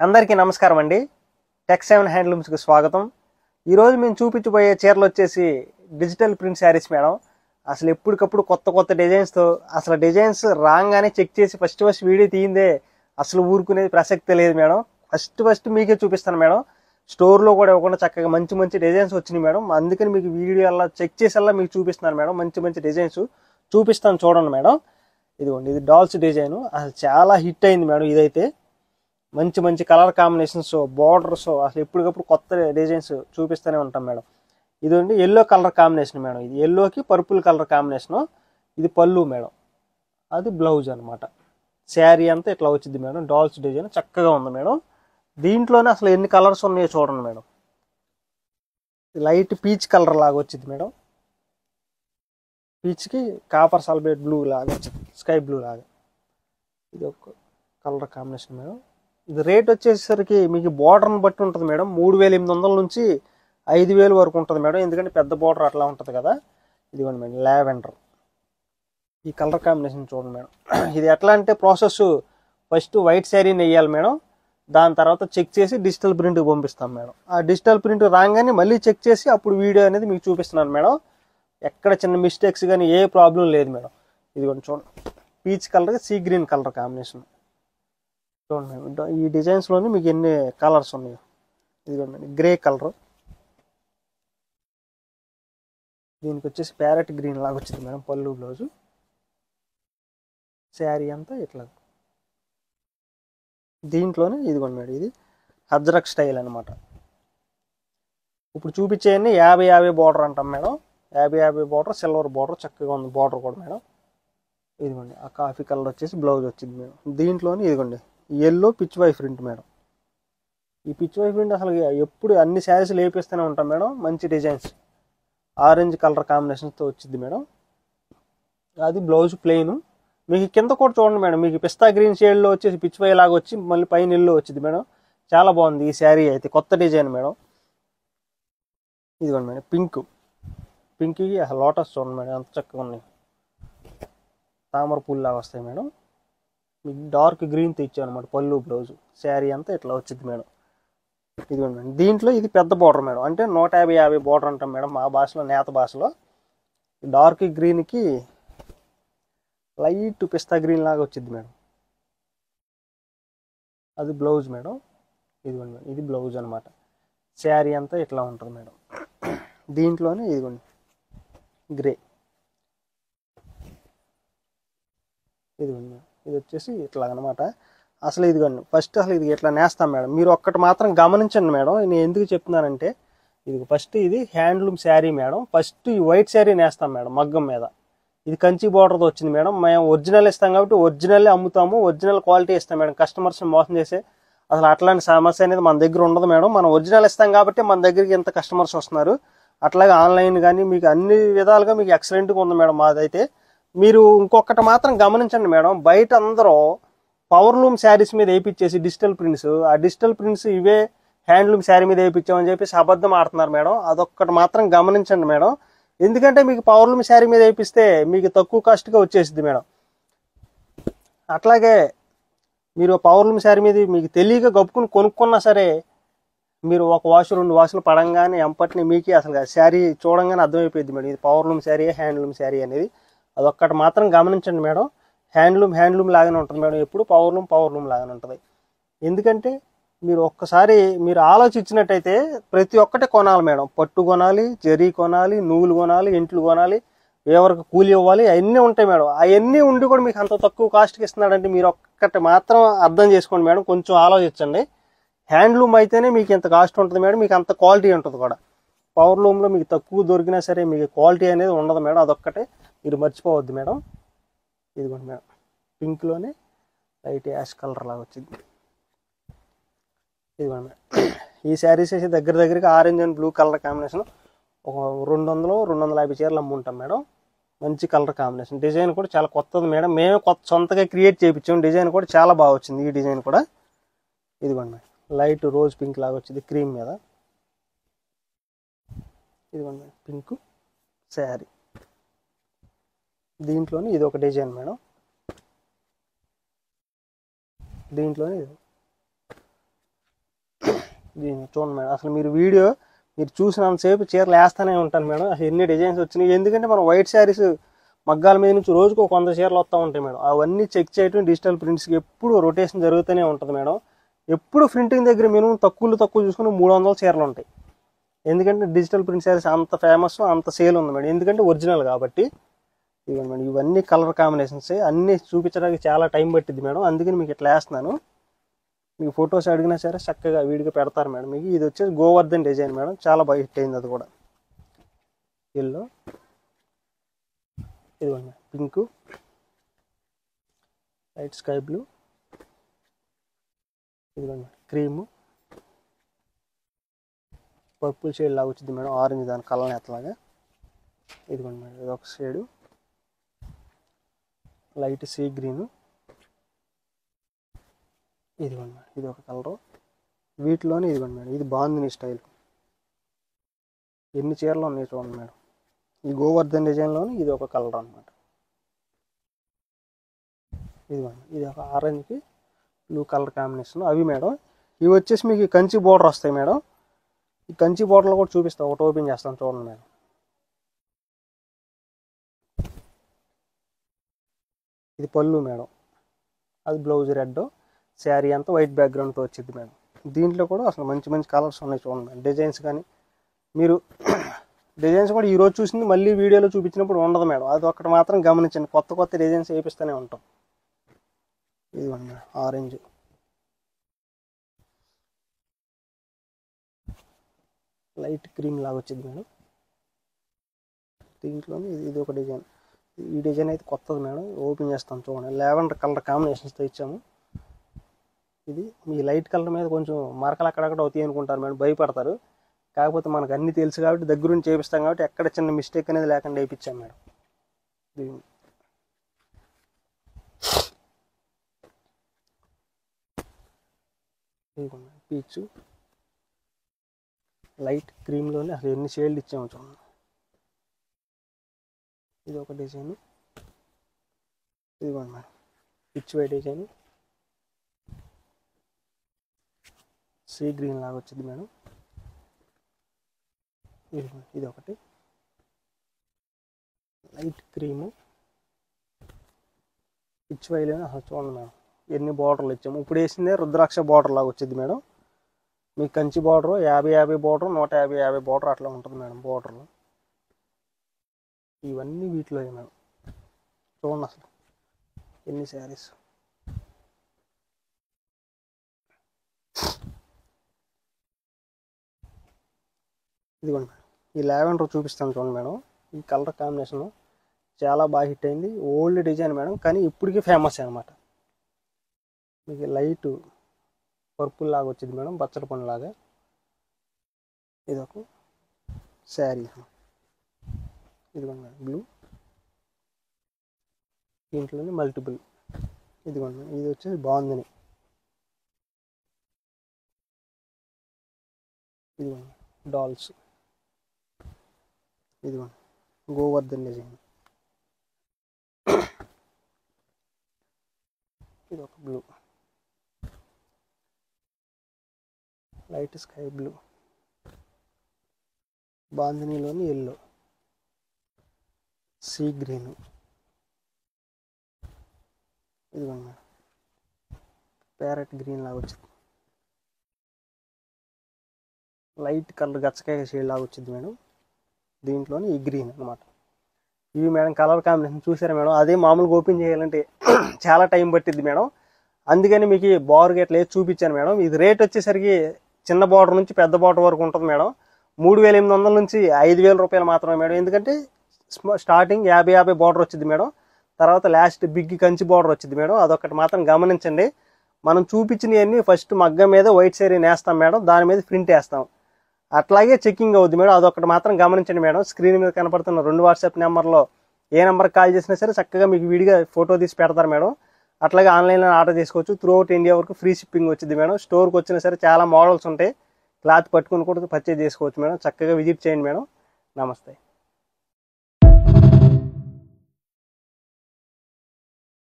అందరికీ నమస్కారం అండి. టెక్7 హ్యాండ్లూమ్స్కి స్వాగతం. ఈరోజు మేము చూపించబోయే చీరలు వచ్చేసి డిజిటల్ ప్రింట్ శారీస్ మేడం. అసలు ఎప్పటికప్పుడు కొత్త కొత్త డిజైన్స్తో అసలు డిజైన్స్ రాగానే చెక్ చేసి ఫస్ట్ వీడియో తీయిందే అసలు ఊరుకునేది ప్రసక్తే లేదు మేడం. ఫస్ట్ మీకే చూపిస్తాను మేడం. స్టోర్లో కూడా ఇవ్వకుండా చక్కగా మంచి మంచి డిజైన్స్ వచ్చినాయి మేడం. అందుకని మీకు వీడియో అలా చెక్ చేసేలా మీకు చూపిస్తున్నాను మేడం. మంచి మంచి డిజైన్స్ చూపిస్తాను చూడండి మేడం. ఇదిగోండి, ఇది డాల్స్ డిజైన్ అసలు చాలా హిట్ అయింది మేడం. ఇదైతే మంచి మంచి కలర్ కాంబినేషన్స్, బార్డర్స్, అసలు ఎప్పటికప్పుడు కొత్త డిజైన్స్ చూపిస్తూనే ఉంటాం మేడం. ఇదండి ఎల్లో కలర్ కాంబినేషన్ మేడం. ఇది ఎల్లోకి పర్పుల్ కలర్ కాంబినేషను. ఇది పళ్ళు మేడం, అది బ్లౌజ్ అనమాట. శారీ అంతా ఇట్లా వచ్చింది మేడం. డాల్స్ డిజైన్ చక్కగా ఉంది మేడం. దీంట్లోనే అసలు ఎన్ని కలర్స్ ఉన్నాయో చూడండి మేడం. లైట్ పీచ్ కలర్ లాగా వచ్చింది మేడం. పీచ్కి కాపర్ సల్ఫేట్ బ్లూ లాగా వచ్చింది, స్కై బ్లూ లాగా. ఇది ఒక కలర్ కాంబినేషన్ మేడం. ఇది రేట్ వచ్చేసరికి మీకు బార్డర్ని బట్టి ఉంటుంది మేడం. 3800 నుంచి 5000 వరకు ఉంటుంది మేడం. ఎందుకంటే పెద్ద బార్డర్ అట్లా ఉంటుంది కదా. ఇదిగోండి మేడం, లావెండర్. ఈ కలర్ కాంబినేషన్ చూడండి మేడం. ఇది ఎట్లా అంటే ప్రాసెస్, ఫస్ట్ వైట్ శారీని వేయాలి మేడం. దాని తర్వాత చెక్ చేసి డిజిటల్ ప్రింట్కి పంపిస్తాం మేడం. ఆ డిజిటల్ ప్రింట్ రాగానే మళ్ళీ చెక్ చేసి అప్పుడు వీడియో అనేది మీకు చూపిస్తున్నాను మేడం. ఎక్కడ చిన్న మిస్టేక్స్ కానీ ఏ ప్రాబ్లం లేదు మేడం. ఇదిగోండి చూడండి, peach colour sea green colour combination చూడండి. ఈ డిజైన్స్లోని మీకు ఎన్ని కలర్స్ ఉన్నాయో. ఇదిగోండి గ్రే కలర్, దీనికి వచ్చేసి ప్యారెట్ గ్రీన్ లాగా వచ్చింది మేడం. పళ్ళు బ్లౌజు, శారీ అంతా ఇట్లా. దీంట్లోనే ఇదిగోండి మేడం, ఇది హజ్రక్ స్టైల్ అనమాట. ఇప్పుడు చూపించేయన్ని 50-50 బార్డర్ అంటాం మేడం. 50-50 బార్డర్, సిల్వర్ బార్డర్ చక్కగా ఉంది బార్డర్ కూడా మేడం. ఇదిగోండి ఆ కాఫీ కలర్ వచ్చేసి బ్లౌజ్ వచ్చింది మేడం. దీంట్లోనే ఇదిగోండి yellow pichwai print madam. ఈ పిచ్ వై ప్రింట్ అసలు ఎప్పుడు అన్ని శారీస్ లేపిస్తూనే ఉంటాం మేడం. మంచి డిజైన్స్ ఆరెంజ్ కలర్ కాంబినేషన్తో వచ్చింది మేడం. అది బ్లౌజ్ ప్లెయిన్. మీకు కింద కూడా చూడండి మేడం, మీకు పిస్తా గ్రీన్ షేడ్లో వచ్చేసి పిచ్ వై లాగా వచ్చి మళ్ళీ పైన ఎల్లో వచ్చింది మేడం. చాలా బాగుంది ఈ శారీ అయితే, కొత్త డిజైన్ మేడం. ఇదిగోండి మేడం పింక్కి లోటస్ చూడండి మేడం, ఎంత చక్కగా ఉన్నాయి. తామర పూలు లాగా వస్తాయి మేడం. మీకు డార్క్ గ్రీన్తో ఇచ్చాను అనమాట పళ్ళు బ్లౌజు. శారీ అంతా ఇట్లా వచ్చింది మేడం. ఇదిగోండి మేడం, దీంట్లో ఇది పెద్ద బార్డర్ మేడం. అంటే 150-50 బార్డర్ అంటాం మేడం మా భాషలో, నేత భాషలో. డార్క్ గ్రీన్కి లైట్ పిస్తా గ్రీన్ లాగా వచ్చింది మేడం. అది బ్లౌజ్ మేడం. ఇదిగోండి మేడం, ఇది బ్లౌజ్ అనమాట. శారీ అంతా ఇట్లా ఉంటుంది మేడం. దీంట్లోనే ఇదిగోండి గ్రే, ఇదిగోండి మేడం, ఇది వచ్చేసి ఇట్లా అనమాట. అసలు ఇదిగోండి ఫస్ట్ అసలు ఇది ఇట్లా నేస్తాం మేడం. మీరు ఒక్కటి మాత్రం గమనించండి మేడం, నేను ఎందుకు చెప్తున్నానంటే, ఇది ఫస్ట్ ఇది హ్యాండ్లూమ్ శారీ మేడం. ఫస్ట్ ఈ వైట్ శారీ నేస్తాం మేడం మగ్గం మీద. ఇది కంచి బార్డర్తో వచ్చింది మేడం. మేము ఒరిజినల్ ఇస్తాం కాబట్టి ఒరిజినల్లే అమ్ముతాము, ఒరిజినల్ క్వాలిటీ ఇస్తాం మేడం. కస్టమర్స్ని మోసం చేసే అసలు అట్లాంటి సమస్య అనేది మన దగ్గర ఉండదు మేడం. మనం ఒరిజినల్ ఇస్తాం కాబట్టి మన దగ్గరికి ఎంత కస్టమర్స్ వస్తున్నారు. అట్లాగే ఆన్లైన్ కానీ మీకు అన్ని విధాలుగా మీకు ఎక్సలెంట్గా ఉంది మేడం మాదైతే. మీరు ఇంకొకటి మాత్రం గమనించండి మేడం, బయట అందరూ పవర్లూమ్ శారీస్ మీద వేయించేసి డిజిటల్ ప్రింట్స్, ఆ డిజిటల్ ప్రింట్స్ ఇవే హ్యాండ్లూమ్ శారీ మీద వేయించామని చెప్పేసి అబద్ధం ఆడుతున్నారు మేడం. అదొక్కటి మాత్రం గమనించండి మేడం. ఎందుకంటే మీకు పవర్లూమ్ శారీ మీద వేయిస్తే మీకు తక్కువ కాస్ట్గా వచ్చేసింది మేడం. అట్లాగే మీరు పవర్లూమ్ శారీ మీద మీకు తెలియక గప్పుకుని కొనుక్కున్నా సరే, మీరు ఒక వాష్ 2 వాషులు పడంగానే ఎంపటిని మీకే అసలు శారీ చూడంగానే అర్థమైపోయింది మేడం, ఇది పవర్లూమ్ శారీ హ్యాండ్లూమ్ శారీ అనేది. అదొక్కటి మాత్రం గమనించండి మేడం. హ్యాండ్లూమ్ లాగానే ఉంటుంది మేడం. ఎప్పుడు పవర్లూమ్ లాగానే ఉంటుంది. ఎందుకంటే మీరు ఒక్కసారి మీరు ఆలోచించినట్టయితే ప్రతి ఒక్కటి కొనాలి మేడం. పట్టు కొనాలి, జరీ కొనాలి, నూలు కొనాలి, ఇంట్లు కొనాలి, ఎవరికి కూలి ఇవ్వాలి, అవన్నీ ఉంటాయి మేడం. అవన్నీ ఉండి కూడా మీకు అంత తక్కువ కాస్ట్కి ఇస్తున్నాడంటే మీరు ఒక్కటి మాత్రం అర్థం చేసుకోండి మేడం, కొంచెం ఆలోచించండి. హ్యాండ్లూమ్ అయితేనే మీకు ఇంత కాస్ట్ ఉంటుంది మేడం, మీకు అంత క్వాలిటీ ఉంటుంది కూడా. పవర్లూమ్లో మీకు తక్కువ దొరికినా సరే మీకు క్వాలిటీ అనేది ఉండదు మేడం. అదొక్కటే మీరు మర్చిపోవద్దు మేడం. ఇదిగోండి మేడం, పింక్లోనే లైట్ యాష్ కలర్ లాగా వచ్చింది. ఇదిగోండి మేడం, ఈ శారీస్ వేసి దగ్గరగా orange and blue colour combination ఒక 200-250 చీరలు అమ్ముంటాం మేడం. మంచి కలర్ కాంబినేషన్. డిజైన్ కూడా చాలా కొత్తది మేడం. మేమే సొంతగా క్రియేట్ చేయించాం. డిజైన్ కూడా చాలా బాగా వచ్చింది ఈ డిజైన్ కూడా. ఇదిగోండి మేడం, లైట్ రోజ్ పింక్ లాగా వచ్చింది క్రీమ్ మీద. ఇదిగోండి మేడం, పింక్ శారీ. దీంట్లోనే ఇది ఒక డిజైన్ మేడం. దీంట్లోనే దీన్ని చూడండి మేడం, అసలు మీరు చూసినంతసేపు చీరలు వేస్తూనే ఉంటాను మేడం. అసలు ఎన్ని డిజైన్స్ వచ్చినాయి, ఎందుకంటే మనం వైట్ శారీస్ మగ్గాల మీద నుంచి రోజుకు 100 చీరలు వస్తూ ఉంటాయి మేడం. అవన్నీ చెక్ చేయడం డిజిటల్ ప్రింట్స్కి ఎప్పుడు రొటేషన్ జరుగుతూనే ఉంటుంది మేడం. ఎప్పుడు ప్రింటింగ్ దగ్గర మినిమం తక్కువ చూసుకుని 300 చీరలు ఉంటాయి. ఎందుకంటే డిజిటల్ ప్రింట్ శారీస్ అంత ఫేమస్, అంత సేల్ ఉంది మేడం, ఎందుకంటే ఒరిజినల్ కాబట్టి. ఇవ్వండి మేడం, ఇవన్నీ కలర్ కాంబినేషన్స్ అన్నీ చూపించడానికి చాలా టైం పట్టింది మేడం, అందుకని మీకు ఇట్లా వేస్తున్నాను. మీకు ఫొటోస్ అడిగినా సరే చక్కగా వీడిగా పెడతారు మేడం. మీకు ఇది వచ్చేసి గోవర్ధన్ డిజైన్ మేడం, చాలా బాగా హిట్ అయింది అది కూడా. ఎల్లో, ఇదిగోండి పింక్, లైట్ స్కై బ్లూ, ఇదిగోండి క్రీము, పర్పుల్ షేడ్ లాగా వచ్చింది మేడం, ఆరెంజ్ దాని కలర్ ఎట్లాగా. ఇదిగోండి మేడం, ఇది ఒక షేడు లైట్ సీ గ్రీను. ఇదిగోండి మేడం, ఇది ఒక కలరు. వీటిలోనే ఇదిగోండి మేడం, ఇది బాగుంది స్టైల్. ఎన్ని చీరలు ఉన్నాయి చూడండి మేడం. ఈ గోవర్ధన్ డిజైన్లోనే ఇది ఒక కలర్ అనమాట. ఇదిగోండి, ఇది ఒక ఆరెంజ్కి బ్లూ కలర్ కాంబినేషన్. అవి మేడం, ఇవి వచ్చేసి మీకు కంచి బోర్డర్ వస్తాయి మేడం. ఈ కంచి బోర్డర్లో కూడా చూపిస్తాను, ఒకటి ఓపెన్ చేస్తాను చూడండి మేడం. ఇది పళ్ళు మేడం, అది బ్లౌజ్ రెడ్, శారీ అంతా వైట్ బ్యాక్గ్రౌండ్తో వచ్చింది మేడం. దీంట్లో కూడా అసలు మంచి కలర్స్ ఉన్నాయి చూడండి మేడం. డిజైన్స్ కానీ మీరు డిజైన్స్ కూడా ఈరోజు చూసింది మళ్ళీ వీడియోలో చూపించినప్పుడు ఉండదు మేడం, అది ఒక్కటి మాత్రం గమనించండి. కొత్త డిజైన్స్ వేపిస్తూనే ఉంటాం. ఇదిగోండి మేడం, ఆరెంజ్, లైట్ క్రీమ్ లాగా వచ్చింది మేడం. దీంట్లోనే ఇది ఒక డిజైన్. ఈ డిజైన్ అయితే కొత్తది మేడం, ఓపెన్ చేస్తాం చూడండి. లావెండర్ కలర్ కాంబినేషన్స్తో ఇచ్చాము. ఇది మీ లైట్ కలర్ మీద కొంచెం మరకలు అక్కడక్కడ అవుతాయి అనుకుంటారు మేడం, భయపడతారు. కాకపోతే మనకు అన్నీ తెలుసు కాబట్టి దగ్గరుండి చేపిస్తాం కాబట్టి ఎక్కడ చిన్న మిస్టేక్ అనేది లేకుండా వేయించాం మేడం. పీచు, లైట్ క్రీమ్లోనే అసలు ఎన్ని షేడ్లు ఇచ్చాము చూడండి. ఇది ఒక డిజైన్. ఇదిగోండి madam, pitch white design, sea green లాగా వచ్చింది మేడం. ఇది ఒకటి లైట్ క్రీము, పిచ్ వైట్. అసలు చూడండి మేడం, ఎన్ని బార్డర్లు ఇచ్చాము. ఇప్పుడు వేసిందే రుద్రాక్ష బార్డర్ లాగా వచ్చింది మేడం. మీకు కంచి బార్డరు 50 బార్డర్, 150 బార్డర్ అట్లా ఉంటుంది మేడం బార్డర్లు. ఇవన్నీ వీటిలో మేడం. చూడండి అసలు ఎన్ని శారీస్. ఇదిగోండి మేడం, ఈ లావెండర్ చూపిస్తాను చూడండి మేడం. ఈ కలర్ కాంబినేషన్ చాలా బాగా హిట్ అయింది. ఓల్డ్ డిజైన్ మేడం, కానీ ఇప్పటికీ ఫేమస్ అనమాట. మీకు లైట్ పర్పుల్ లాగా వచ్చింది మేడం, బచ్చల పండు లాగా. ఇదొక శారీ. ఇదిగోండి మేడం, బ్లూ, దీంట్లోనే మల్టిపుల్. ఇదిగోండి మేడం, ఇది వచ్చేసి బాగుందని. ఇదిగోండి డాల్స్, ఇదిగోండి గోవర్ధన్ డిజైన్. ఇది ఒక బ్లూ, లైట్ స్కై బ్లూ, బాందినీలోని ఎల్లో, సీ గ్రీన్. ఇదిగోండి మేడం, ప్యారెట్ గ్రీన్ లాగా వచ్చింది. లైట్ కలర్ గచ్చకాయ షేడ్ లాగా వచ్చింది మేడం. దీంట్లోని ఈ గ్రీన్ అనమాట. ఇవి మేడం కలర్ కాంబినేషన్ చూసారా మేడం. అదే మామూలుగా ఓపెన్ చేయాలంటే చాలా టైం పట్టింది మేడం, అందుకని మీకు బార్డర్ గట్ల వేసి చూపించాను మేడం. ఇది రేట్ వచ్చేసరికి చిన్న బార్డర్ నుంచి పెద్ద బార్డర్ వరకు ఉంటుంది మేడం. 3800 నుంచి 5000 రూపాయలు మాత్రమే మేడం. ఎందుకంటే స్టార్టింగ్ 50 బార్డర్ వచ్చింది మేడం, తర్వాత లాస్ట్ బిగ్ కంచి బార్డర్ వచ్చింది మేడం. అదొకటి మాత్రం గమనించండి. మనం చూపించినవన్నీ ఫస్ట్ మగ్గం మీద వైట్ శారీ నేస్తాం మేడం, దాని మీద ప్రింట్ వేస్తాం, అట్లాగే చెక్కింగ్ అవుద్ది మేడం. అదొకటి మాత్రం గమనించండి మేడం. స్క్రీన్ మీద కనపడుతున్న 2 వాట్సాప్ నెంబర్లో ఏ నెంబర్కి కాల్ చేసినా సరే చక్కగా మీకు విడిగా ఫోటో తీసి పెడతారు మేడం. అట్లాగే ఆన్లైన్లో ఆర్డర్ చేసుకోవచ్చు. త్రూ అవుట్ ఇండియా వరకు ఫ్రీ షిప్పింగ్ వచ్చింది మేడం. స్టోర్కి వచ్చినా సరే చాలా మోడల్స్ ఉంటాయి, క్లాత్ పట్టుకుని కూడా పర్చేజ్ చేసుకోవచ్చు మేడం. చక్కగా విజిట్ చేయండి మేడం. నమస్తే.